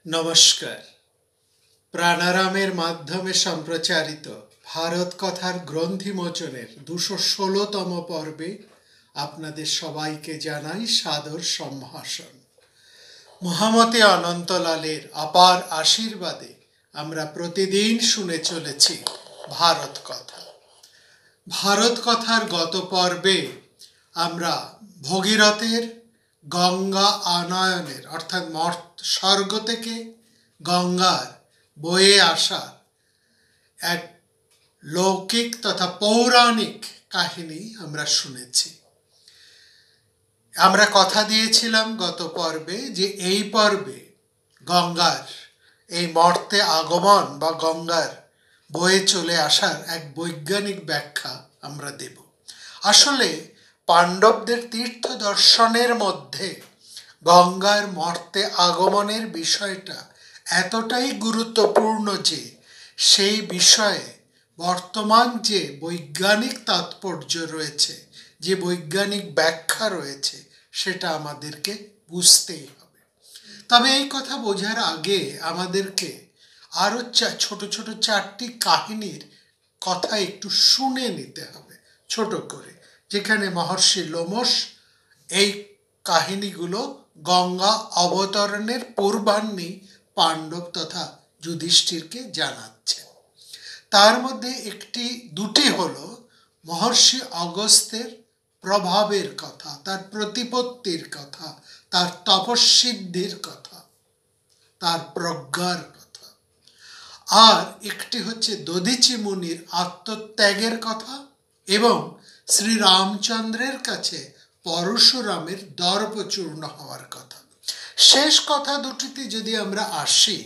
নমস্কার। প্রাণারামের মাধ্যমে সম্প্রচারিত ভারত কথার গ্রন্থিমোচনের ২১৬তম পর্বে আপনাদের সবাইকে জানাই সাদর সম্ভাষণ। মহামতি অনন্তলালের অপার আশীর্বাদে আমরা প্রতিদিন শুনে চলেছি ভারত কথা। ভারত কথার গত পর্বে আমরা ভগীরথের গঙ্গা আনয়নের অর্থাৎ স্বর্গ থেকে গঙ্গার বয়ে আসা এক লৌকিক তথা পৌরাণিক কাহিনী আমরা শুনেছি। আমরা কথা দিয়েছিলাম গত পর্বে যে এই পর্বে গঙ্গার এই মর্তে আগমন বা গঙ্গার বয়ে চলে আসার এক বৈজ্ঞানিক ব্যাখ্যা আমরা দেব। আসলে পাণ্ডবদের তীর্থ দর্শনের মধ্যে গঙ্গার মর্তে আগমনের বিষয়টা এতটাই গুরুত্বপূর্ণ যে সেই বিষয়ে বর্তমান যে বৈজ্ঞানিক তাৎপর্য রয়েছে, যে বৈজ্ঞানিক ব্যাখ্যা রয়েছে, সেটা আমাদেরকে বুঝতেই হবে। তবে এই কথা বোঝার আগে আমাদেরকে আরও ছোট ছোট 4টি কাহিনীর কথা একটু শুনে নিতে হবে ছোট করে, যেখানে মহর্ষি লোমশ এই কাহিনীগুলো গঙ্গা অবতরণের পূর্বাহ্নে পাণ্ডব তথা যুধিষ্ঠিরকে জানাচ্ছে। তার মধ্যে দুটি হলো মহর্ষি অগস্ত্যের প্রভাবের কথা, তার প্রতিপত্তির কথা, তার তপস্যিদ্ধির কথা, তার প্রজ্ঞার কথা। আর একটি হচ্ছে দধিচি মুনির আত্মত্যাগের কথা এবং শ্রীরামচন্দ্রের কাছে পরশুরামের দর্পচূর্ণ হওয়ার কথা। শেষ কথা দুটিতে যদি আমরা আসি,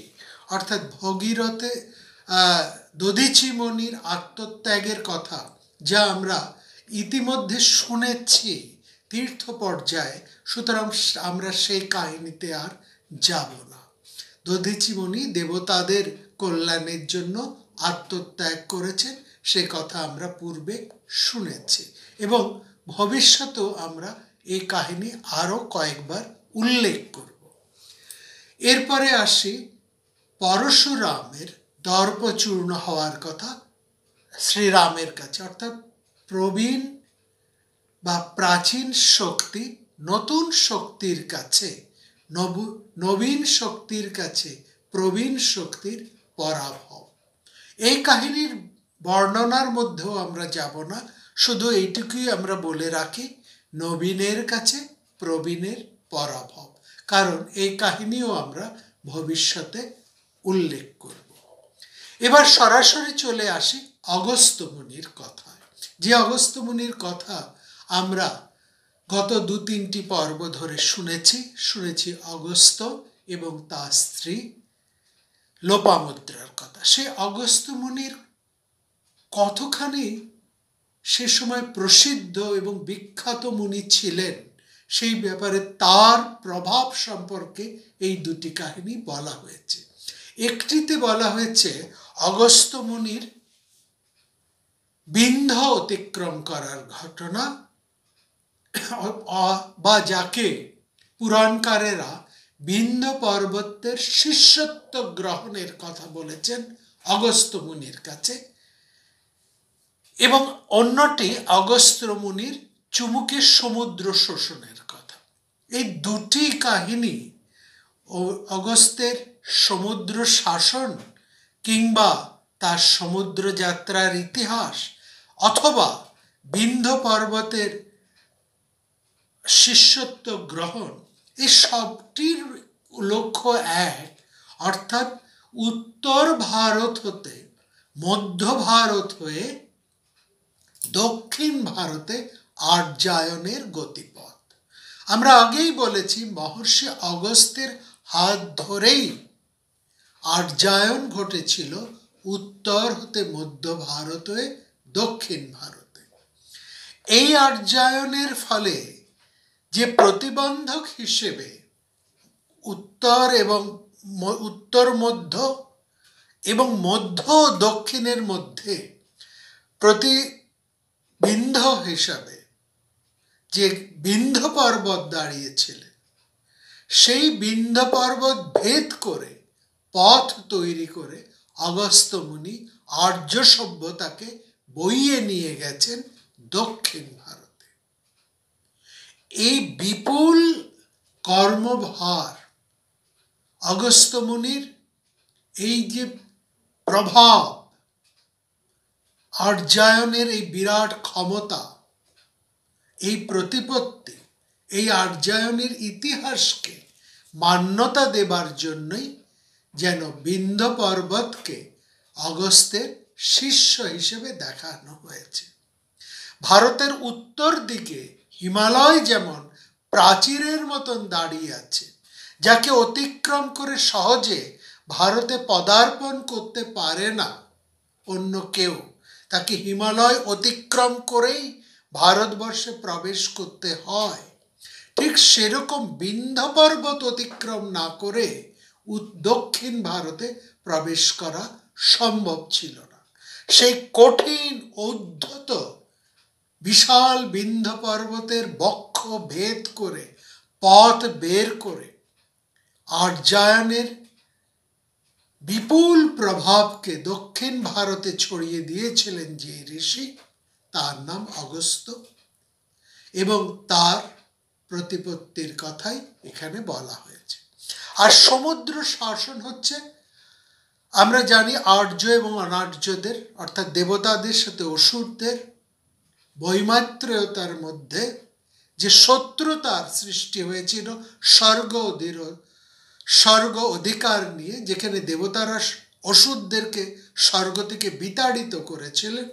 অর্থাৎ ভগীরথে দধিচি মুনির আত্মত্যাগের কথা, যা আমরা ইতিমধ্যে শুনেছি তীর্থ পর্যায়ে, সুতরাং আমরা সেই কাহিনীতে আর যাব না। দধিচি মুনি দেবতাদের কল্যাণের জন্য আত্মত্যাগ করেছেন, সে কথা আমরা পূর্বে শুনেছি এবং ভবিষ্যতেও আমরা এই কাহিনী আরও কয়েকবার উল্লেখ করব। এরপরে আসি পরশুরামের দর্পচূর্ণ হওয়ার কথা শ্রীরামের কাছে, অর্থাৎ প্রবীণ বা প্রাচীন শক্তি নতুন শক্তির কাছে, নবীন শক্তির কাছে প্রবীণ শক্তির পরাভব। এই কাহিনীর বর্ণনার মধ্যেও আমরা যাব না, শুধু এইটুকুই আমরা বলে রাখি, নবীনের কাছে প্রবীণের পরাভব, কারণ এই কাহিনীও আমরা ভবিষ্যতে উল্লেখ করব। এবার সরাসরি চলে আসি অগস্ত্য মুনির কথায়। যে অগস্ত্য মুনির কথা আমরা গত 2-3টি পর্ব ধরে শুনেছি অগস্ত্য এবং তার স্ত্রী লোপামুদ্রার কথা। সে অগস্ত্য মুনির কতখানি সে সময় প্রসিদ্ধ এবং বিখ্যাত মুনি ছিলেন, সেই ব্যাপারে তার প্রভাব সম্পর্কে এই দুটি কাহিনী বলা হয়েছে। একটিতে বলা হয়েছে অগস্ত্য মুনির বিন্ধ্য অতিক্রম করার ঘটনা, বা যাকে পুরাণকারেরা বিন্ধ্য পর্বতের শিষ্যত্ব গ্রহণের কথা বলেছেন অগস্ত্য মুনির কাছে, এবং অন্যটি অগস্ত্য মুনির চুমুকের সমুদ্র শোষণের কথা। এই দুটি কাহিনী অগস্ত্যের সমুদ্র শাসন কিংবা তার সমুদ্র যাত্রার ইতিহাস অথবা বিন্ধ্য পর্বতের শিষ্যত্ব গ্রহণ, এই সবটির লক্ষ্য এক, অর্থাৎ উত্তর ভারত হতে মধ্য ভারত হয়ে দক্ষিণ ভারতে আর্যায়নের গতিপথ। আমরা আগেই বলেছি মহর্ষি অগস্ত্যের হাত ধরেই আর্যায়ন ঘটেছিল উত্তর হতে মধ্য ভারত হয়ে দক্ষিণ ভারতে। এই আর্যায়নের ফলে যে প্রতিবন্ধক হিসেবে উত্তর মধ্য এবং মধ্য দক্ষিণের মধ্যে প্রতিবিন্ধ হিসাবে যে বিন্ধ্য পর্বত দাঁড়িয়েছিলেন, সেই বিন্ধ্য পর্বত ভেদ করে পথ তৈরি করে অগস্ত্য মুনি আর্য সভ্যতাকে বইয়ে নিয়ে গেছেন দক্ষিণ ভারতে। এই বিপুল কর্মভার, অগস্ত্য মুনির এই যে প্রভাব, আর্যায়নের এই বিরাট ক্ষমতা, এই প্রতিপত্তি, এই আর্যায়নের ইতিহাসকে মান্যতা দেবার জন্যই যেন বিন্ধ্য পর্বতকে অগস্ত্যের শিষ্য হিসেবে দেখানো হয়েছে। ভারতের উত্তর দিকে হিমালয় যেমন প্রাচীরের মতন দাঁড়িয়ে আছে, যাকে অতিক্রম করে সহজে ভারতে পদার্পণ করতে পারে না অন্য কেউ, তাকে হিমালয় অতিক্রম করেই ভারতবর্ষে প্রবেশ করতে হয়। ঠিক সেরকম বিন্ধ্য পর্বত অতিক্রম না করে দক্ষিণ ভারতে প্রবেশ করা সম্ভব ছিল না। সেই কঠিন উদ্ধত বিশাল বিন্ধ্য পর্বতের বক্ষ ভেদ করে, পথ বের করে আর্যায়নের বিপুল প্রভাবকে দক্ষিণ ভারতে ছড়িয়ে দিয়েছিলেন যে ঋষি, তার নাম অগস্ত্য, এবং তার প্রতিপত্তির কথাই এখানে বলা হয়েছে। আর সমুদ্র শাসন হচ্ছে, আমরা জানি আর্য এবং অনার্যদের, অর্থাৎ দেবতাদের সাথে অসুরদের বৈমাত্রেয়তার মধ্যে যে শত্রুতার সৃষ্টি হয়েছিল স্বর্গ অধিকার নিয়ে, যেখানে দেবতারা অসুরদেরকে স্বর্গ থেকে বিতাড়িত করেছিলেন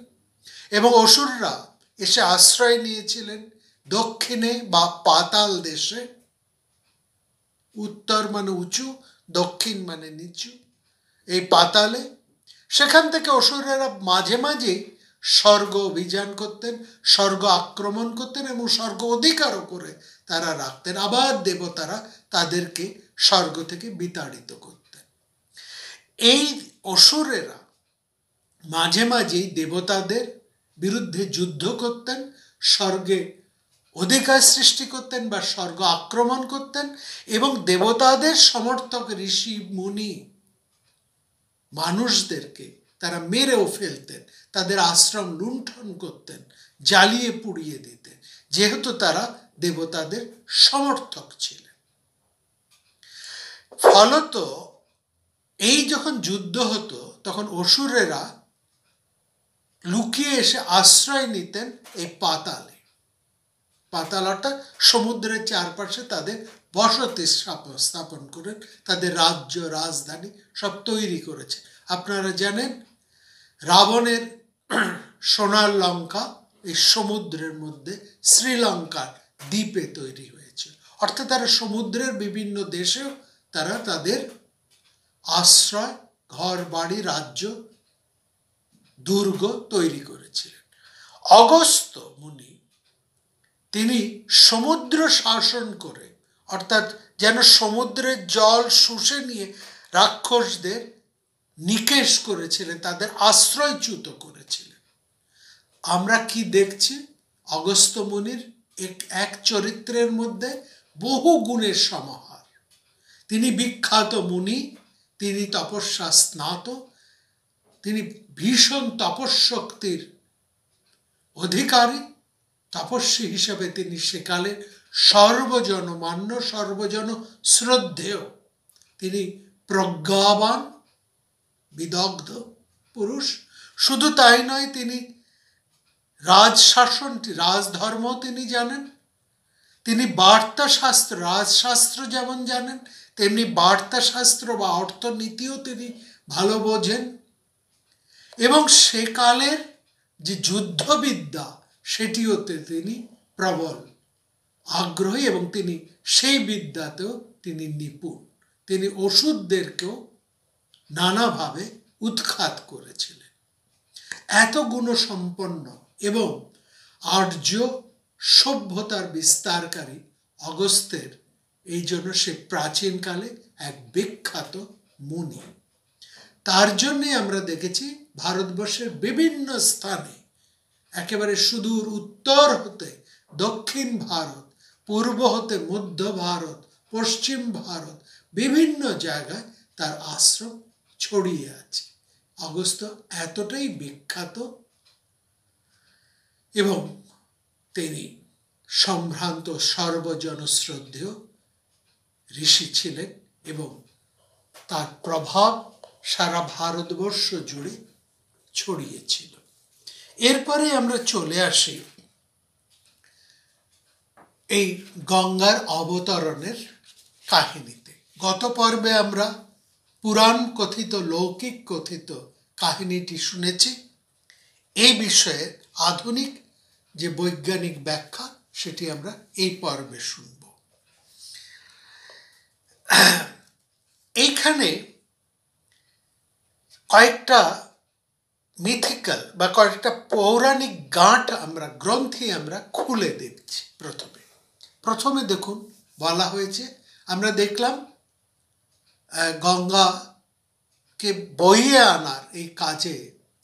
এবং অসুররা এসে আশ্রয় নিয়েছিলেন দক্ষিণে বা পাতাল দেশে। উত্তর মানে উঁচু, দক্ষিণ মানে নিচু, এই পাতালে। সেখান থেকে অসুরেরা মাঝে মাঝে স্বর্গ অভিযান করতেন, স্বর্গ আক্রমণ করতেন এবং স্বর্গ অধিকারও করে তারা রাখতেন। আবার দেবতারা তাদেরকে স্বর্গ থেকে বিতাড়িত করতেন। এই অসুরেরা মাঝে মাঝেই দেবতাদের বিরুদ্ধে যুদ্ধ করতেন, স্বর্গে অধিকার সৃষ্টি করতেন বা স্বর্গ আক্রমণ করতেন, এবং দেবতাদের সমর্থক ঋষি মুনি মানুষদেরকে তারা মেরেও ফেলতেন, তাদের আশ্রম লুণ্ঠন করতেন, জ্বালিয়ে পুড়িয়ে দিতেন, যেহেতু তারা দেবতাদের সমর্থক ছিলেন। ফলত এই যখন যুদ্ধ হতো তখন অসুরেরা লুকিয়ে এসে আশ্রয় নিতেন এই পাতালে। পাতাল অর্থাৎ সমুদ্রের চারপাশে তাদের বসতি স্থাপন করে তাদের রাজ্য রাজধানী সব তৈরি করেছে। আপনারা জানেন রাবণের সোনার লঙ্কা এই সমুদ্রের মধ্যে শ্রীলঙ্কার দ্বীপে তৈরি হয়েছিল। অর্থাৎ তারা সমুদ্রের বিভিন্ন দেশেও তারা তাদের আশ্রয়, ঘর বাড়ি, রাজ্য, দুর্গ তৈরি করেছিলেন। অগস্ত্য মুনি তিনি সমুদ্র শাসন করে, অর্থাৎ যেন সমুদ্রের জল শুষে নিয়ে রাক্ষসদের নিকেশ করেছিলেন, তাদের আশ্রয়চ্যুত করেছিলেন। আমরা কি দেখছি? অগস্ত্য মুনির এক চরিত্রের মধ্যে বহু গুণের সমাহার। তিনি বিখ্যাত মুনি, তিনি তপস্যা স্নাত, তিনি ভীষণ তপশক্তির অধিকারী, তপস্বী হিসাবে তিনি সেকালে সর্বজনমান্য, সর্বজন শ্রদ্ধেয়। তিনি প্রজ্ঞাবান, বিদগ্ধ পুরুষ। শুধু তাই নয়, তিনি রাজশাসনটি, রাজধর্ম তিনি জানেন, তিনি বার্তা শাস্ত্র, রাজশাস্ত্র যেমন জানেন তেমনি বার্তা শাস্ত্র বা অর্থনীতিও তিনি ভালো বোঝেন, এবং সেকালের যে যুদ্ধবিদ্যা সেটিওতে তিনি প্রবল আগ্রহী, এবং তিনি সেই বিদ্যাতেও তিনি নিপুণ। তিনি অসুরদেরকেও নানাভাবে উৎখাত করেছিলেন। এত গুণসম্পন্ন এবং আর্য সভ্যতার বিস্তারকারী অগস্ত্যের এই জন্য সে প্রাচীনকালে এক বিখ্যাত মুনি। তার জন্যে আমরা দেখেছি ভারতবর্ষের বিভিন্ন স্থানে, একেবারে সুদূর উত্তর হতে দক্ষিণ ভারত, পূর্ব হতে মধ্য ভারত, পশ্চিম ভারত, বিভিন্ন জায়গায় তার আশ্রম ছড়িয়ে আছে। অগস্ত্য এতটাই বিখ্যাত এবং তিনি সম্ভ্রান্ত সর্বজনশ্রদ্ধেয় ঋষি ছিলেন এবং তার প্রভাব সারা ভারতবর্ষ জুড়ে ছড়িয়েছিল। এরপরে আমরা চলে আসি এই গঙ্গার অবতরণের কাহিনীতে। গত পর্বে আমরা পুরাণ কথিত, লৌকিক কথিত কাহিনীটি শুনেছি। এই বিষয়ে আধুনিক যে বৈজ্ঞানিক ব্যাখ্যা সেটি আমরা এই পর্বে শুনব। এইখানে কয়েকটা মিথিক্যাল বা কয়েকটা পৌরাণিক গাঁট আমরা, গ্রন্থি আমরা খুলে দেখছি। প্রথমে দেখুন, বলা হয়েছে, আমরা দেখলাম গঙ্গাকে বইয়ে আনার এই কাজে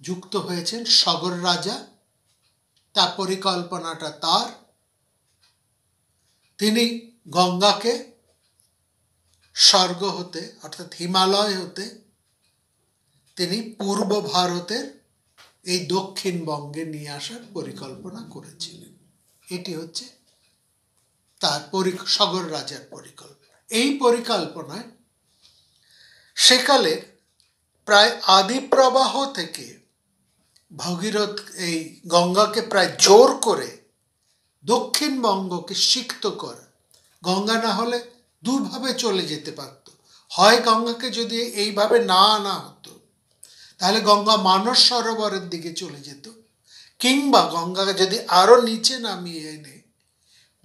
যুক্ত হয়েছেন সগর রাজা। তার পরিকল্পনাটা তার। তিনি গঙ্গাকে স্বর্গ হতে অর্থাৎ হিমালয় হতে তিনি পূর্ব ভারতের এই দক্ষিণবঙ্গে নিয়ে আসার পরিকল্পনা করেছিলেন। এটি হচ্ছে তার সগর রাজার পরিকল্পনা। এই পরিকল্পনায় সেকালে প্রায় আদি প্রবাহ থেকে ভগীরথ এই গঙ্গাকে প্রায় জোর করে দক্ষিণবঙ্গকে সিক্ত করা। গঙ্গা না হলে দুভাবে চলে যেতে পারত। হয় গঙ্গাকে যদি এইভাবে না আনা হতো তাহলে গঙ্গা মানস সরোবরের দিকে চলে যেত, কিংবা গঙ্গাকে যদি আরো নিচে নামিয়ে এনে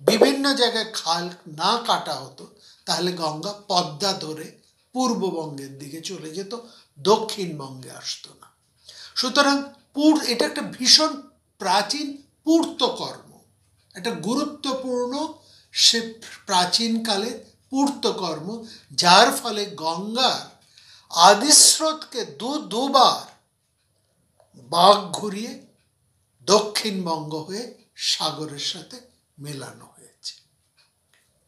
বিভিন্ন জায়গায় খাল না কাটা হতো তাহলে গঙ্গা পদ্মা ধরে পূর্ববঙ্গের দিকে চলে যেত, দক্ষিণবঙ্গে আসতো না। সুতরাং এটা একটা ভীষণ প্রাচীন পূর্তকর্ম, একটা গুরুত্বপূর্ণ সে প্রাচীনকালে পূর্তকর্ম, যার ফলে গঙ্গার আদিস্রোতকে দুবার বাঁক ঘুরিয়ে দক্ষিণবঙ্গ হয়ে সাগরের সাথে মেলানো হয়েছে।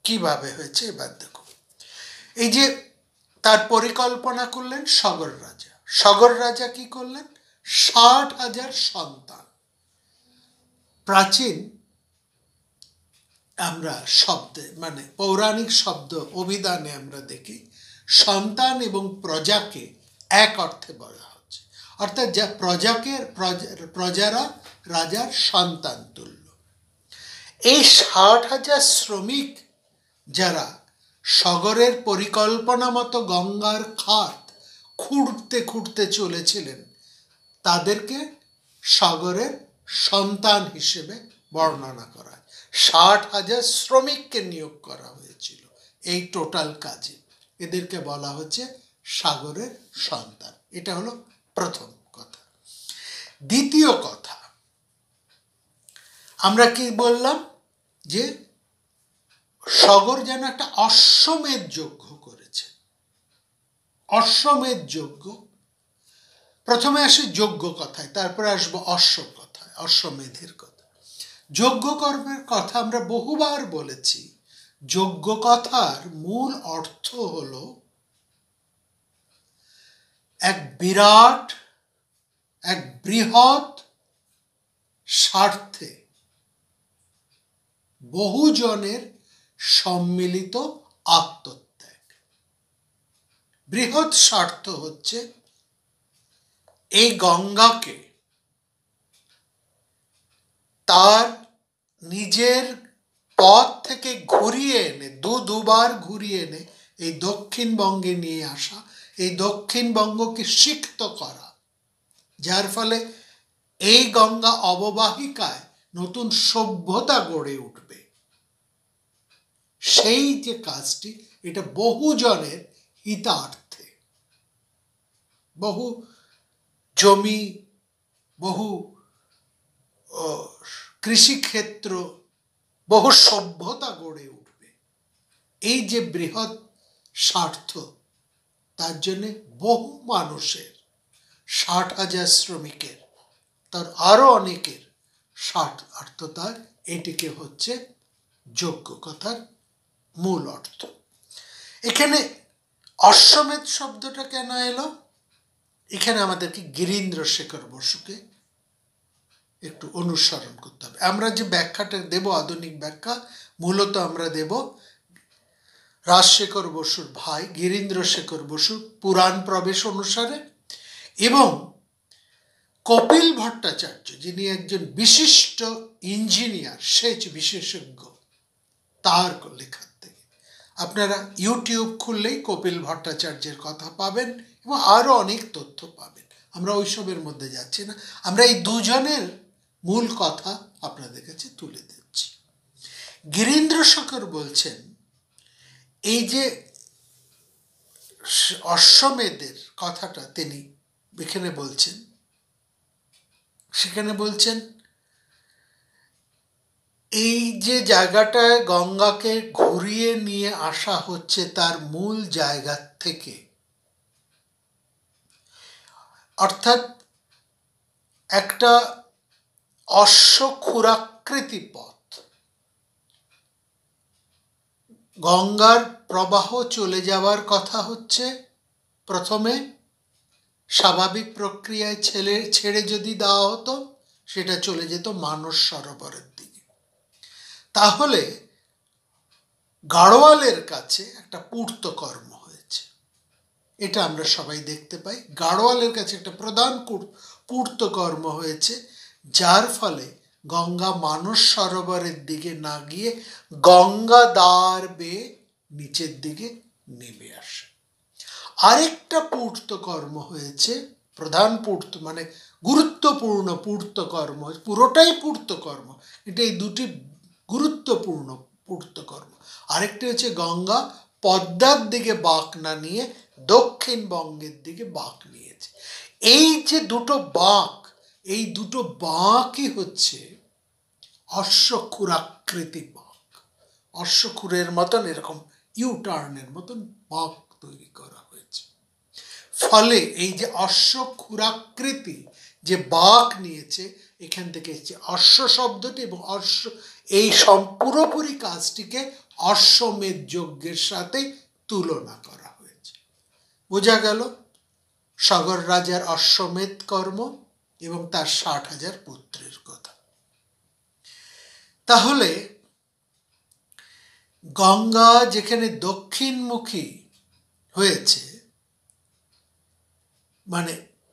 কিভাবে হয়েছে এবার দেখুন। এই যে তার পরিকল্পনা করলেন সগর রাজা। সগর রাজা কি করলেন? 60,000 সন্তান। প্রাচীন আমরা শব্দে মানে পৌরাণিক শব্দ অভিধানে আমরা দেখি সন্তান এবং প্রজাকে এক অর্থে বলা হচ্ছে, অর্থাৎ যা প্রজারা রাজার সন্তান তুল্য। এই 60,000 শ্রমিক যারা সগরের পরিকল্পনা মতো গঙ্গার খাত খুঁড়তে খুঁড়তে চলেছিলেন, তাদেরকে সাগরের সন্তান হিসেবে বর্ণনা করা হয়। 60,000 শ্রমিককে নিয়োগ করা হয়েছিল এই টোটাল কাজে। এদেরকে বলা হচ্ছে সাগরের সন্তান। এটা হলো প্রথম কথা। দ্বিতীয় কথা, আমরা কি বললাম যে সগর যেন একটা অশ্বমেধ যজ্ঞ করেছে। অশ্বমেধ যজ্ঞ, প্রথমে আসি যজ্ঞ কথায়, তারপরে আসবো কথায়, অশ্বমেধের কথা। যজ্ঞ কর্মের কথা আমরা বহুবার বলেছি। যজ্ঞ কথার মূল অর্থ হলো এক বিরাট, এক বৃহৎ স্বার্থে বহুজনের সম্মিলিত আত্মত্যাগ। বৃহৎ স্বার্থ হচ্ছে এই গঙ্গাকে তার নিজের পথ থেকে ঘুরিয়ে এনে, দুবার ঘুরিয়ে এনে এই দক্ষিণবঙ্গে নিয়ে আসা, এই দক্ষিণবঙ্গকে সিক্ত করা, যার ফলে এই গঙ্গা অববাহিকায় নতুন সভ্যতা গড়ে উঠবে। সেই যে কাজটি, এটা বহুজনের হিতার্থে, বহু জমি, বহু কৃষিক্ষেত্র, বহু সভ্যতা গড়ে উঠবে। এই যে বৃহৎ স্বার্থ, তার জন্য বহু মানুষের, 60,000 শ্রমিকের, তার আরো অনেকের স্বার্থতার, এটিকে হচ্ছে যজ্ঞ কথার মূল অর্থ। এখানে অশ্বমেধ শব্দটা কেন এলো? এখানে আমাদেরকে গিরীন্দ্রশেখর বসুকে একটু অনুসরণ করতে হবে। আমরা যে ব্যাখ্যাটা দেব, আধুনিক ব্যাখ্যা, মূলত আমরা দেব রাজশেখর বসুর ভাই গিরীন্দ্রশেখর বসুর পুরাণ প্রবেশ অনুসারে, এবং কপিল ভট্টাচার্য যিনি একজন বিশিষ্ট ইঞ্জিনিয়ার, সেচ বিশেষজ্ঞ, তার লেখার থেকে। আপনারা ইউটিউব খুললেই কপিল ভট্টাচার্যের কথা পাবেন এবং আরও অনেক তথ্য পাবেন। আমরা ওইসবের মধ্যে যাচ্ছি না, আমরা এই দুজনের মূল কথা আপনাদের কাছে তুলে দিচ্ছি। গিরীন্দ্রশেখর বলছেন এই যে অশ্বমেধের কথাটা তিনি এখানে বলছেন, সেখানে বলছেন এই যে জায়গাটায় গঙ্গাকে ঘুরিয়ে নিয়ে আসা হচ্ছে তার মূল জায়গা থেকে, অর্থাৎ একটা অশ্বক্ষুরাকৃতি পথ, গঙ্গার প্রবাহ চলে যাওয়ার কথা হচ্ছে প্রথমে স্বাভাবিক প্রক্রিয়ায় ছেড়ে যদি দেওয়া হতো, সেটা চলে যেত মানস সরোবরের দিকে। তাহলে গাড়োয়ালের কাছে একটা পূর্তকর্ম হয়েছে, এটা আমরা সবাই দেখতে পাই। গাড়োয়ালের কাছে একটা প্রধান পূর্তকর্ম হয়েছে, যার ফলে গঙ্গা মানস সরোবরের দিকে না গিয়ে গঙ্গা দ্বার বেয়ে নিচের দিকে নেমে আসে। আরেকটা পূর্তকর্ম হয়েছে, প্রধান মানে গুরুত্বপূর্ণ পূর্তকর্ম, পুরোটাই পূর্তকর্ম, এটা এই দুটি গুরুত্বপূর্ণ পূর্তকর্ম। আরেকটি হচ্ছে গঙ্গা পদ্মার দিকে বাঁক না নিয়ে দক্ষিণবঙ্গের দিকে বাঁক নিয়েছে। এই যে দুটো বাঁক, এই দুটো বাঁকই হচ্ছে অশ্বক্ষুরাকৃতি বাঁক। অশ্বক্ষুরের মতন এরকম ইউটার্নের মতন বাঁক তৈরি করা হয়েছে। ফলে এই যে অশ্বক্ষুরাকৃতি যে বাঁক নিয়েছে, এখান থেকে এসেছে অশ্ব শব্দটি, এবং এই পুরোপুরি কাজটিকে অশ্বমেধ যজ্ঞের সাথে তুলনা করা হয়েছে। বোঝা গেল সগর রাজার অশ্বমেধ কর্ম এবং তার 60,000 পুত্রের কথা। তাহলে গঙ্গা যেখানে দক্ষিণমুখী হয়েছে, মানে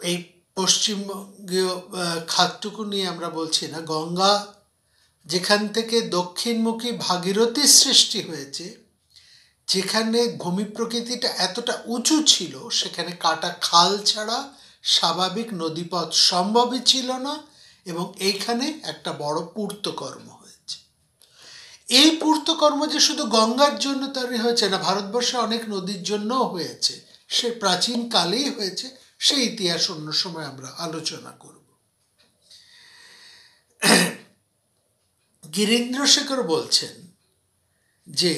এই পশ্চিমবঙ্গীয় খাতটুকু নিয়ে আমরা বলছি না, গঙ্গা যেখান থেকে দক্ষিণমুখী ভাগীরথীর সৃষ্টি হয়েছে, যেখানে ভূমি প্রকৃতিটা এতটা উঁচু ছিল, সেখানে কাটা খাল ছাড়া স্বাভাবিক নদীপথ সম্ভবই ছিল না, এবং এইখানে একটা বড় পূর্তকর্ম হয়েছে। এই পূর্তকর্ম যে শুধু গঙ্গার জন্য তৈরি হয়েছে না, ভারতবর্ষে অনেক নদীর জন্যও হয়েছে, সে প্রাচীন কালেই হয়েছে, সেই ইতিহাস অন্য সময় আমরা আলোচনা করব। গিরীন্দ্রশেখর বলছেন যে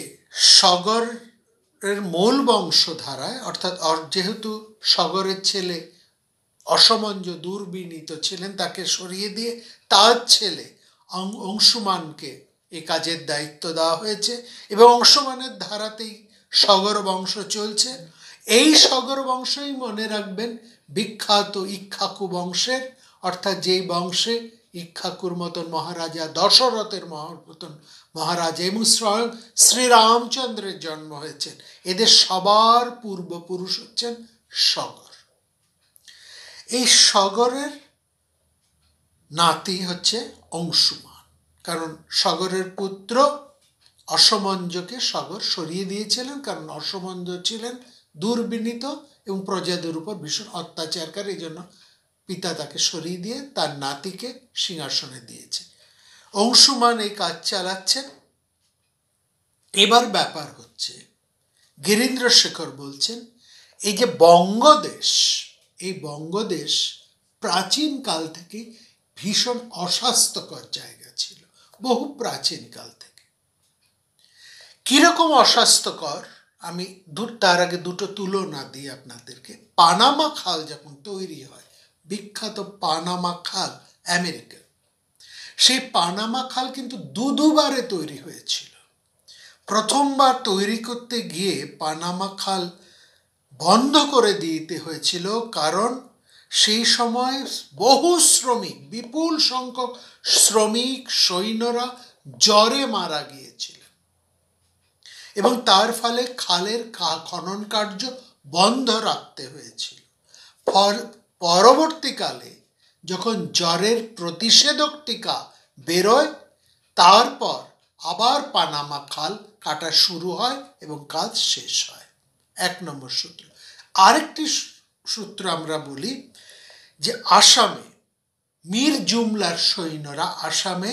সগরের মূল বংশধারায়, অর্থাৎ যেহেতু সগরের ছেলে অসমঞ্জ দুর্বিনীত ছিলেন, তাকে সরিয়ে দিয়ে তার ছেলে অংশুমানকে এই কাজের দায়িত্ব দেওয়া হয়েছে, এবং অংশুমানের ধারাতেই সগর বংশ চলছে। এই সগর বংশই মনে রাখবেন বিখ্যাত ইক্ষ্বাকু বংশের, অর্থাৎ যেই বংশে ইক্ষ্বাকুর মতন মহারাজা, দশরথের মতন মহারাজা এবং স্বয়ং শ্রীরামচন্দ্রের জন্ম হয়েছে, এদের সবার পূর্বপুরুষ হচ্ছেন সগর। এই সগরের নাতি হচ্ছে অংশুমান, কারণ সগরের পুত্র অসমঞ্জকে সগর সরিয়ে দিয়েছিলেন, কারণ অসমঞ্জ ছিলেন দুর্বিনীত এবং প্রজাদের উপর ভীষণ অত্যাচারকারী, এই জন্য পিতা তাকে সরিয়ে দিয়ে তার নাতিকে সিংহাসনে দিয়েছে। অংশুমান এই কাজ চালাচ্ছেন। এবার ব্যাপার হচ্ছে, গিরীন্দ্রশেখর বলছেন এই যে বঙ্গদেশ, এই বঙ্গদেশ প্রাচীন কাল থেকে ভীষণ অস্বাস্থ্যকর জায়গা ছিল, বহু প্রাচীন কাল থেকে। কিরকম অস্বাস্থ্যকর, আমি তার আগে দুটো তুলনা দিই আপনাদেরকে। পানামা খাল যখন তৈরি হয়, বিখ্যাত পানামা খাল আমেরিকা, সেই পানামা খাল কিন্তু দুবারে তৈরি হয়েছিল। প্রথমবার তৈরি করতে গিয়ে পানামা খাল বন্ধ করে দিতে হয়েছিল, কারণ সেই সময় বহু শ্রমিক, বিপুল সংখ্যক শ্রমিক সৈন্যরা জ্বরে মারা গিয়েছিলেন এবং তার ফলে খালের খনন কার্য বন্ধ রাখতে হয়েছিল। পরবর্তীকালে যখন জ্বরের প্রতিষেধক টিকা বেরোয়, তারপর আবার পানামা খাল কাটা শুরু হয় এবং কাজ শেষ হয়। 1 নম্বর সূত্র। আরেকটি সূত্র আমরা বলি যে আসামে মীর জুমলার সৈন্যরা আসামে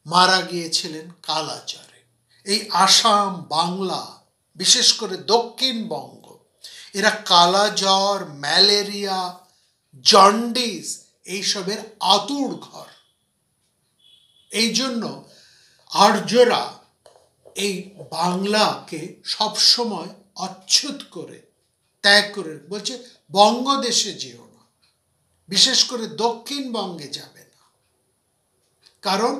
মারা গিয়েছিলেন কালাজ্বরে। এই আসাম, বাংলা, বিশেষ করে দক্ষিণবঙ্গ, এরা কালাজ্বর, ম্যালেরিয়া, জন্ডিস এইসবের আতুর ঘর। এই জন্য আর্যরা এই বাংলাকে সবসময় অচ্ছুত করে, ত্যাগ করে বলছে বঙ্গদেশে যেও না, বিশেষ করে দক্ষিণবঙ্গে যাবে না, কারণ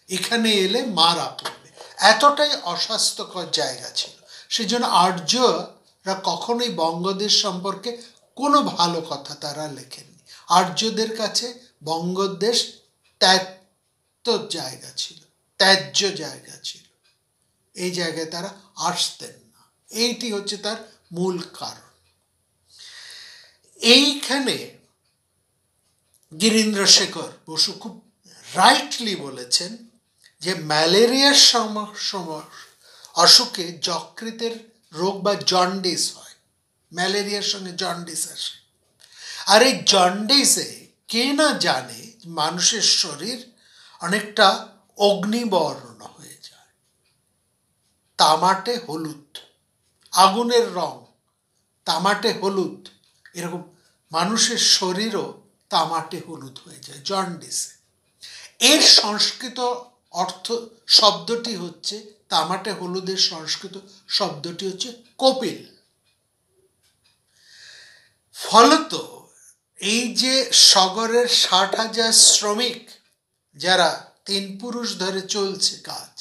এখানে এলে মারা পড়বে। এতটাই অস্বাস্থ্যকর জায়গা ছিল। সেজন্য আর্যরা কখনোই বঙ্গদেশ সম্পর্কে কোনো ভালো কথা তারা লেখেননি। আর্যদের কাছে বঙ্গদেশ ত্যায্য জায়গা ছিল, ত্যায্য জায়গা ছিল। এই জায়গায় তারা আসতেন না। এইটি হচ্ছে তার মূল কারণ। এইখানে গিরীন্দ্রশেখর বসু খুব রাইটলি বলেছেন যে ম্যালেরিয়ার অসুখে যকৃতের রোগ বা জন্ডিস হয়, ম্যালেরিয়ার সঙ্গে জন্ডিস আসে। আর এই জন্ডিসে কে না জানে মানুষের শরীর অনেকটা অগ্নিবর্ণ হয়ে যায়, তামাটে হলুদ, আগুনের রং, তামাটে হলুদ, এরকম মানুষের শরীরও তামাটে হলুদ হয়ে যায় জন্ডিসে। এর সংস্কৃত অর্থ শব্দটি হচ্ছে, তামাটে হলুদের সংস্কৃত শব্দটি হচ্ছে কপিল। ফলত এই যে সগরের 60,000 শ্রমিক যারা 3 পুরুষ ধরে চলছে কাজ,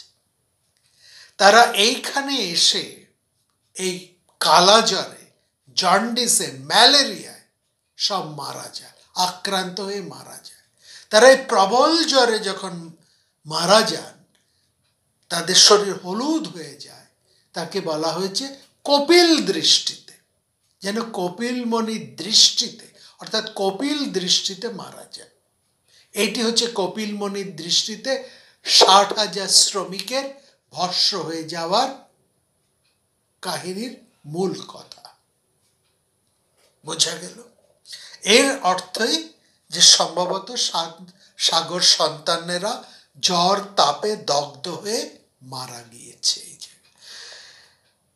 তারা এইখানে এসে এই কালাজ্বরে, জন্ডিসে, ম্যালেরিয়ায় সব মারা যায়, আক্রান্ত হয়ে মারা যায়। তারা এই প্রবল জ্বরে যখন মারা যান, তাদের শরীর হলুদ হয়ে যায়, তাকে বলা হয়েছে কপিল দৃষ্টিতে, যেন কপিল মনির দৃষ্টিতে, অর্থাৎ কপিল দৃষ্টিতে মারা যায়। এটি হচ্ছে কপিল মনির দৃষ্টিতে 60,000 শ্রমিকের ভস্ম হয়ে যাওয়ার কাহিনীর মূল কথা। বোঝা গেল? এর অর্থই যে সম্ভবত সাগর সন্তানেরা জ্বর তাপে দগ্ধ হয়ে মারা গিয়েছে।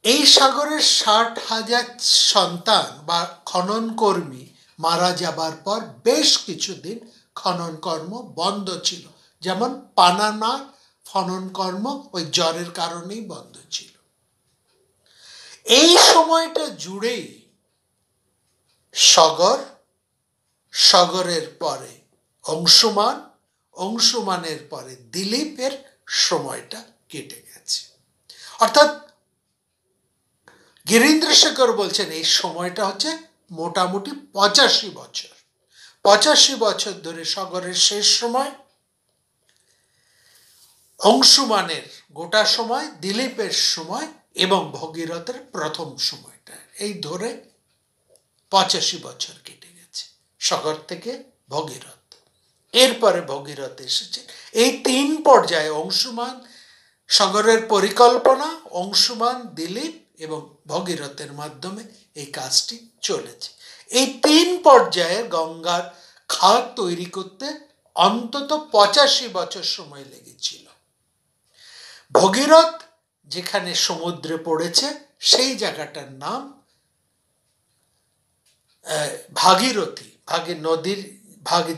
এই সাগরের 60,000 সন্তান বা খনন কর্মী মারা যাবার পর বেশ কিছুদিন খনন কর্ম বন্ধ ছিল, যেমন পানামা খনন কর্ম ওই জ্বরের কারণেই বন্ধ ছিল। এই সময়টা জুড়েই সগর, সগরের পরে অংশুমান, অংশুমানের পরে দিলীপের সময়টা কেটে গেছে। অর্থাৎ গিরীন্দ্রশেখর বলছেন এই সময়টা হচ্ছে মোটামুটি 85 বছর। 85 বছর ধরে সগরের শেষ সময়, অংশুমানের গোটা সময়, দিলীপের সময় এবং ভগীরথের প্রথম সময়টা, এই ধরে 85 বছর কেটে গেছে সগর থেকে ভগীরথ। এরপরে ভগীরথ এসেছে। এই 3 পর্যায়ে অংশুমান, সগরের পরিকল্পনা, অংশুমান, দিলীপ এবং ভগীরথের মাধ্যমে এই কাজটি চলেছে। এই 3 পর্যায়ে গঙ্গার খাল তৈরি করতে অন্তত 85 বছর সময় লেগেছিল। ভগীরথ যেখানে সমুদ্রে পড়েছে সেই জায়গাটার নাম ভাগীরথী। নদীর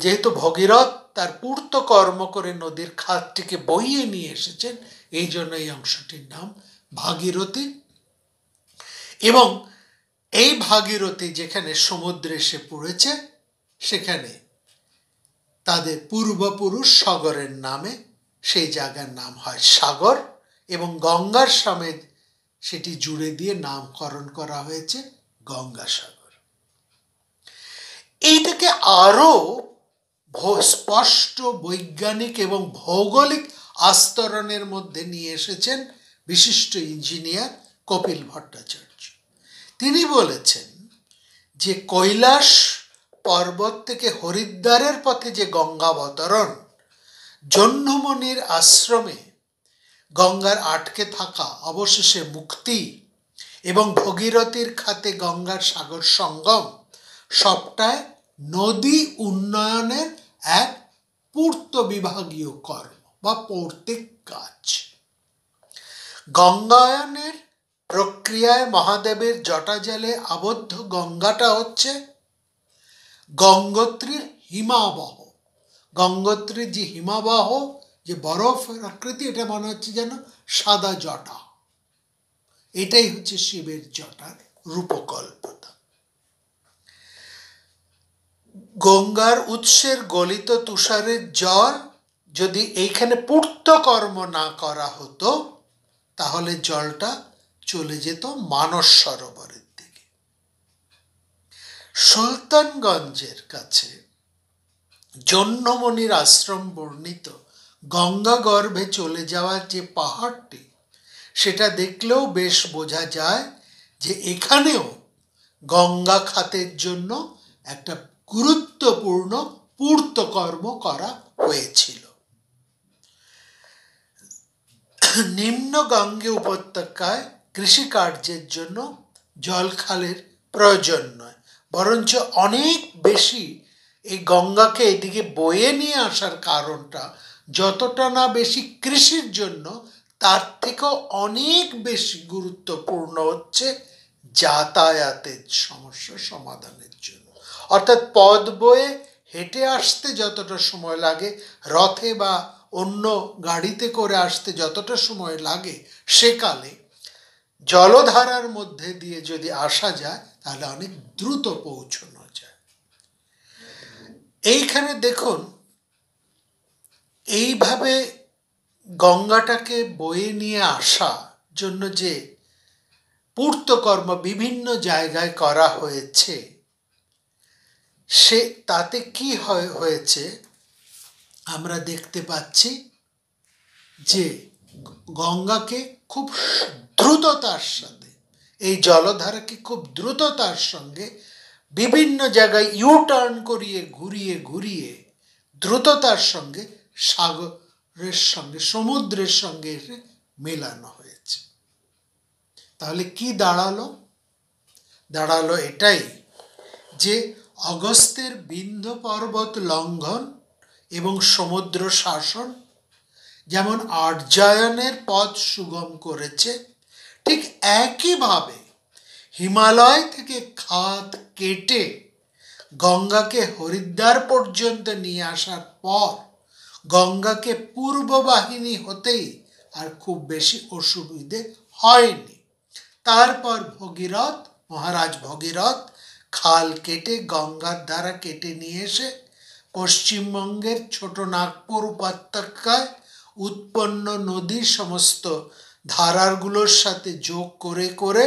যেহেতু ভগীরথ তার পূর্ত কর্ম করে নদীর খাতটিকে বইয়ে নিয়ে এসেছেন, এই জন্য এই অংশটির নাম ভাগীরথী। এবং এই ভাগীরথী যেখানে সমুদ্রে এসে পড়েছে, সেখানে তাদের পূর্বপুরুষ সগরের নামে সেই জায়গার নাম হয় সাগর। এবং গঙ্গার সেটি জুড়ে দিয়ে নামকরণ করা হয়েছে গঙ্গাসাগর। এইটাকে আরো স্পষ্ট বৈজ্ঞানিক এবং ভৌগোলিক আস্তরণের মধ্যে নিয়ে এসেছেন বিশিষ্ট ইঞ্জিনিয়ার কপিল ভট্টাচার্য। তিনি বলেছেন যে কৈলাস পর্বত থেকে হরিদ্বারের পথে যে গঙ্গাবতরণ, জহ্নমণির আশ্রমে গঙ্গার আটকে থাকা অবশেষে মুক্তি এবং ভগীরথীর খাতে গঙ্গার সাগর সঙ্গম, সবটাই নদী উন্নয়নের এক পূর্ত বিভাগীয় কর্ম বা পৌর্তিক কাজ। গঙ্গায়নের প্রক্রিয়ায় মহাদেবের জটাজলে আবদ্ধ গঙ্গাটা হচ্ছে গঙ্গোত্রীর হিমাবহ। গঙ্গোত্রীর যে হিমাবহ, যে বরফের আকৃতি, এটা মনে হচ্ছে যেন সাদা জটা। এটাই হচ্ছে শিবের জটার রূপকল্পতা। গঙ্গার উৎসের গলিত তুষারের জল যদি এইখানে পূর্ত কর্ম না করা হতো, তাহলে জলটা চলে যেত মানস সরোবরের দিকে। সুলতানগঞ্জের কাছে জহ্নমণির আশ্রম বর্ণিত গঙ্গা গর্ভে চলে যাওয়ার যে পাহাড়টি, সেটা দেখলেও বেশ বোঝা যায় যে এখানেও গঙ্গা খাতের জন্য একটা গুরুত্বপূর্ণ পূর্ত কর্ম করা হয়েছিল। নিম্ন গঙ্গে উপত্যকায় কৃষিকার্যের জন্য জলখালের প্রয়োজন নয়, বরঞ্চ অনেক বেশি এই গঙ্গাকে এদিকে বয়ে নিয়ে আসার কারণটা যতটা না বেশি কৃষির জন্য, তার থেকেও অনেক বেশি গুরুত্বপূর্ণ হচ্ছে যাতায়াতের সমস্যা সমাধানের জন্য। অর্থাৎ পথ বয়ে হেঁটে আসতে যতটা সময় লাগে, রথে বা অন্য গাড়িতে করে আসতে যতটা সময় লাগে, সেকালে জলধারার মধ্যে দিয়ে যদি আসা যায় তাহলে অনেক দ্রুত পৌঁছানো যায়। এইখানে দেখুন, এইভাবে গঙ্গাটাকে বয়ে নিয়ে আসা জন্য যে পূর্তকর্ম বিভিন্ন জায়গায় করা হয়েছে, সে তাতে কি হয়েছে আমরা দেখতে পাচ্ছি যে গঙ্গাকে খুব দ্রুততার সাথে, এই জলধারাকে খুব দ্রুততার সঙ্গে বিভিন্ন জায়গায় ইউটার্ন করিয়ে ঘুরিয়ে ঘুরিয়ে দ্রুততার সঙ্গে সাগরের সঙ্গে, সমুদ্রের সঙ্গে এসে মেলানো হয়েছে। তাহলে কি দাঁড়ালো? দাঁড়ালো এটাই যে অগস্ত্যের বিন্ধ্য পর্বত লঙ্ঘন এবং সমুদ্র শাসন যেমন আর্যায়নের পথ সুগম করেছে, ঠিক একইভাবে হিমালয় থেকে খাত কেটে গঙ্গাকে হরিদ্বার পর্যন্ত নিয়ে আসার পর গঙ্গাকে পূর্ব বাহিনী হতেই আর খুব বেশি অসুবিধে হয়নি। তারপর ভগীরথ, মহারাজ ভগীরথ খাল কেটে গঙ্গার ধারা কেটে নিয়ে এসে পশ্চিমবঙ্গের ছোট নাগপুর উপত্যকায় উৎপন্ন নদীর সমস্ত ধারাগুলোর সাথে যোগ করে করে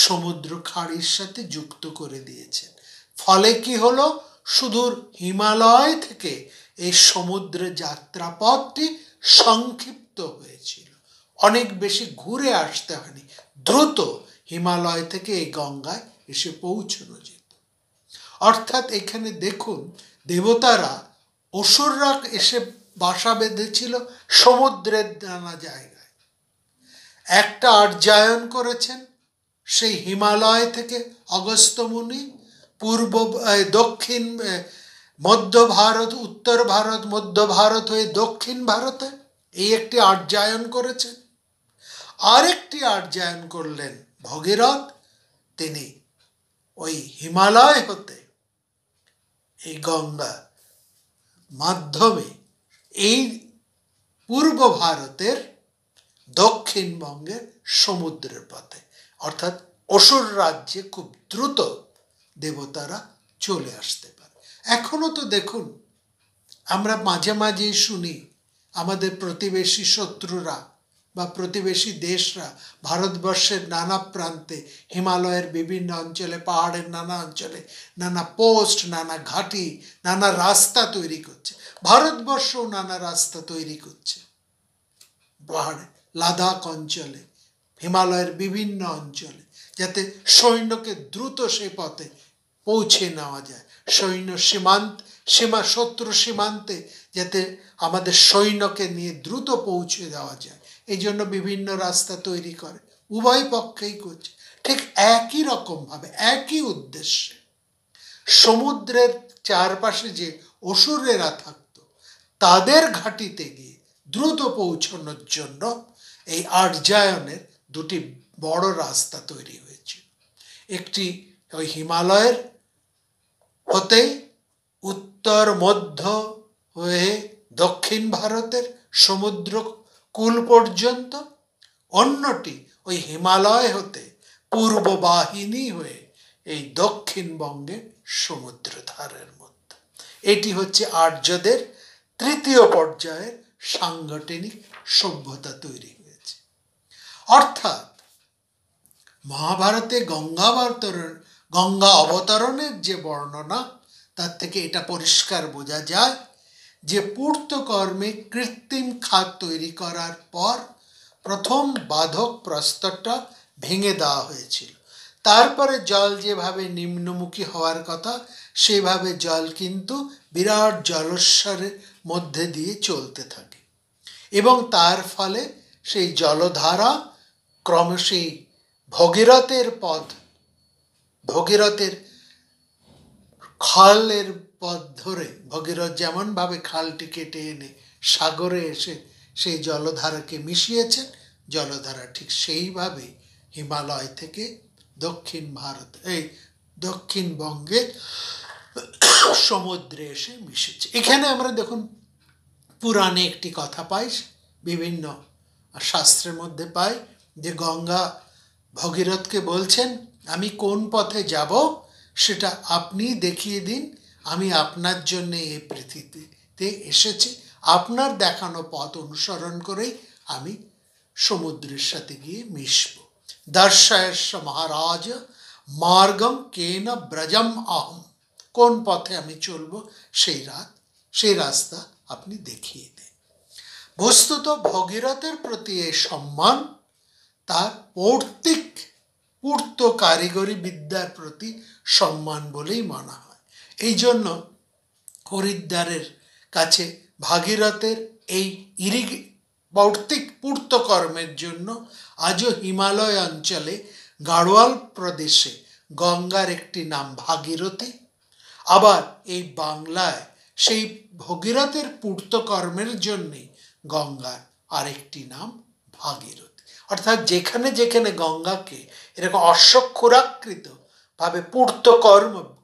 সমুদ্র খাড়ির সাথে যুক্ত করে দিয়েছেন। ফলে কি হলো, সুদূর হিমালয় থেকে এই সমুদ্রের যাত্রাপথটি সংক্ষিপ্ত হয়েছিল, অনেক বেশি ঘুরে আসতে হয়নি, দ্রুত হিমালয় থেকে এই গঙ্গায় এসে পৌঁছানো যেত। অর্থাৎ এখানে দেখুন, দেবতারা, অসুররা এসে বাসা বেঁধেছিল সমুদ্রের নানা জায়গায়। একটা আর্যায়ন করেছেন সেই হিমালয় থেকে অগস্ত্য মুনি, পূর্ব দক্ষিণ মধ্য ভারত, উত্তর ভারত, মধ্য ভারত হয়ে দক্ষিণ ভারতে এই একটি আর্যায়ন করেছেন। আরেকটি আর্যায়ন করলেন ভগীরথ, তিনি ওই হিমালয় হতে এই গঙ্গা মাধ্যমে এই পূর্ব ভারতের দক্ষিণবঙ্গের সমুদ্রের পথে, অর্থাৎ অসুর রাজ্যে খুব দ্রুত দেবতারা চলে আসতে পারে। এখনো তো দেখুন, আমরা মাঝে মাঝে শুনি আমাদের প্রতিবেশী শত্রুরা বা প্রতিবেশী দেশরা ভারতবর্ষের নানা প্রান্তে, হিমালয়ের বিভিন্ন অঞ্চলে, পাহাড়ের নানা অঞ্চলে নানা পোস্ট, নানা ঘাঁটি, নানা রাস্তা তৈরি করছে। ভারতবর্ষও নানা রাস্তা তৈরি করছে পাহাড়ে, লাদাখ অঞ্চলে, হিমালয়ের বিভিন্ন অঞ্চলে, যাতে সৈন্যকে দ্রুত সে পথে পৌঁছে নেওয়া যায়। শত্রু সীমান্তে যাতে আমাদের সৈন্যকে নিয়ে দ্রুত পৌঁছে দেওয়া যায়, এই জন্য বিভিন্ন রাস্তা তৈরি করে। উভয় পক্ষেই করছে ঠিক একই রকমভাবে, একই উদ্দেশ্যে। সমুদ্রের চারপাশে যে অসুরেরা থাকতো, তাদের ঘাঁটিতে গিয়ে দ্রুত পৌঁছানোর জন্য এই আর্যায়নের দুটি বড় রাস্তা তৈরি হয়েছে। একটি ওই হিমালয়ের হতে উত্তর মধ্য হয়ে দক্ষিণ ভারতের সমুদ্র কূল পর্যন্ত, অন্যটি ওই হিমালয় হতে পূর্ব বাহিনী হয়ে এই দক্ষিণবঙ্গের সমুদ্র ধারের মধ্যে। এটি হচ্ছে আর্যদের তৃতীয় পর্যায়ের সাংগঠনিক সভ্যতা তৈরি হয়েছে। অর্থাৎ মহাভারতে গঙ্গা অবতরণের যে বর্ণনা, তার থেকে এটা পরিষ্কার বোঝা যায় যে পূর্তকর্মে কৃত্রিম খাত তৈরি করার পর প্রথম বাধক প্রস্তরটা ভেঙে দেওয়া হয়েছিল। তারপরে জল যেভাবে নিম্নমুখী হওয়ার কথা, সেভাবে জল কিন্তু বিরাট জলস্বরের মধ্যে দিয়ে চলতে থাকে, এবং তার ফলে সেই জলধারা ক্রমশই ভগীরথের খালের পথ ধরে, ভগীরথ যেমনভাবে খালটি কেটে এনে সাগরে এসে সেই জলধারাকে মিশিয়েছেন, জলধারা ঠিক সেইভাবে হিমালয় থেকে দক্ষিণবঙ্গের সমুদ্রে এসে মিশেছে। এখানে আমরা দেখুন পুরাণে একটি কথা পাই, বিভিন্ন শাস্ত্রের মধ্যে পাই, যে গঙ্গা ভগীরথকে বলছেন, আমি কোন পথে যাব সেটা আপনি দেখিয়ে দিন, আমি আপনার জন্য এই পৃথিবীতে এসেছি, আপনার দেখানো পথ অনুসরণ করেই আমি সমুদ্রের সাথে গিয়ে মিশব। দর্শয়স্য মহারাজ মার্গম কেন ব্রজম আহম, কোন পথে আমি চলবো সেই রাস্তা আপনি দেখিয়ে দেন। বস্তুত ভগীরথের প্রতি এই সম্মান তার পূর্ত কারিগরি বিদ্যার প্রতি সম্মান বলেই মানা হয়। এই জন্য হরিদ্বারের কাছে ভাগীরথের এই পূর্তকর্মের জন্য আজও হিমালয় অঞ্চলে গাড়োয়াল প্রদেশে গঙ্গার একটি নাম ভাগীরথী, আবার এই বাংলায় সেই ভগীরথের পূর্তকর্মের জন্যে গঙ্গার আরেকটি নাম ভাগীরথী। অর্থাৎ যেখানে যেখানে গঙ্গাকে এরকম অশ্বক্ষুরাকৃত ভাবে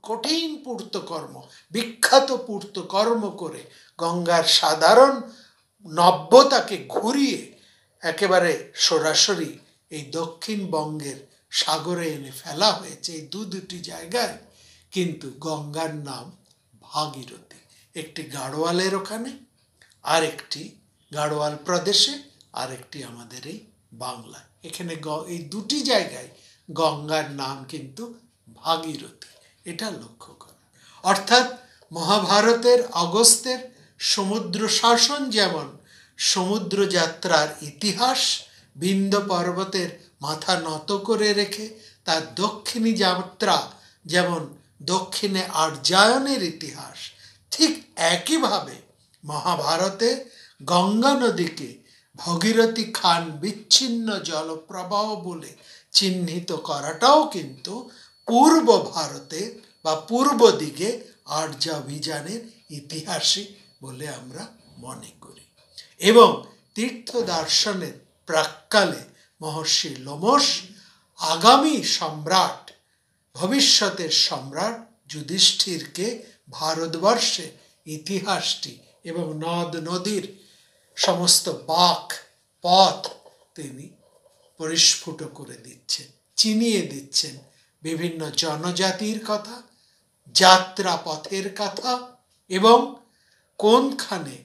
কঠিন পূর্তকর্ম, বিখ্যাত পূর্তকর্ম করে গঙ্গার সাধারণ নব্যতাকে ঘুরিয়ে একেবারে সরাসরি এই দক্ষিণবঙ্গের সাগরে এনে ফেলা হয়েছে, এই দুটি জায়গায় কিন্তু গঙ্গার নাম ভাগীরথী। একটি গাড়োয়ালের ওখানে, আর একটি গাড়োয়াল প্রদেশে, আর একটি আমাদের এই বাংলায়। এখানে এই দুটি জায়গায় গঙ্গার নাম কিন্তু ভাগীরথী, এটা লক্ষ্য করুন। অর্থাৎ মহাভারতের অগস্ত্যের সমুদ্র শাসন যেমন সমুদ্র যাত্রার ইতিহাস, বিন্ধ্য পর্বতের মাথা নত করে রেখে তার দক্ষিণী যাত্রা যেমন দক্ষিণে আর্যায়নের ইতিহাস, ঠিক একইভাবে মহাভারতে গঙ্গা নদীকে ভগীরথী খান বিচ্ছিন্ন জলপ্রবাহ বলে চিহ্নিত করাটাও কিন্তু পূর্ব ভারতে বা পূর্ব দিকে আর্য অভিযানের ইতিহাসই বলে আমরা মনে করি। এবং তীর্থ দর্শনের প্রাক্কালে মহর্ষি লোমশ আগামী সম্রাট, ভবিষ্যতের সম্রাট যুধিষ্ঠিরকে ভারতবর্ষের ইতিহাসটি এবং নদ নদীর সমস্ত পথ তিনি পরিস্ফুট করে দিচ্ছেন, চিনিয়ে দিচ্ছেন। বিভিন্ন জনজাতির কথা, যাত্রা পথের কথা, এবং কোনখানে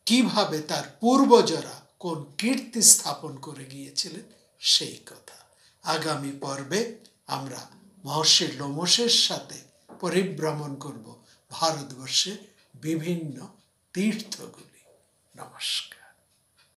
কিভাবে তার পূর্বজরা কোন কীর্তি স্থাপন করে গিয়েছিলেন সেই কথা। আগামী পর্বে আমরা মহর্ষি লোমশের সাথে পরিভ্রমণ করব ভারতবর্ষের বিভিন্ন তীর্থগুলি। নমস্কার।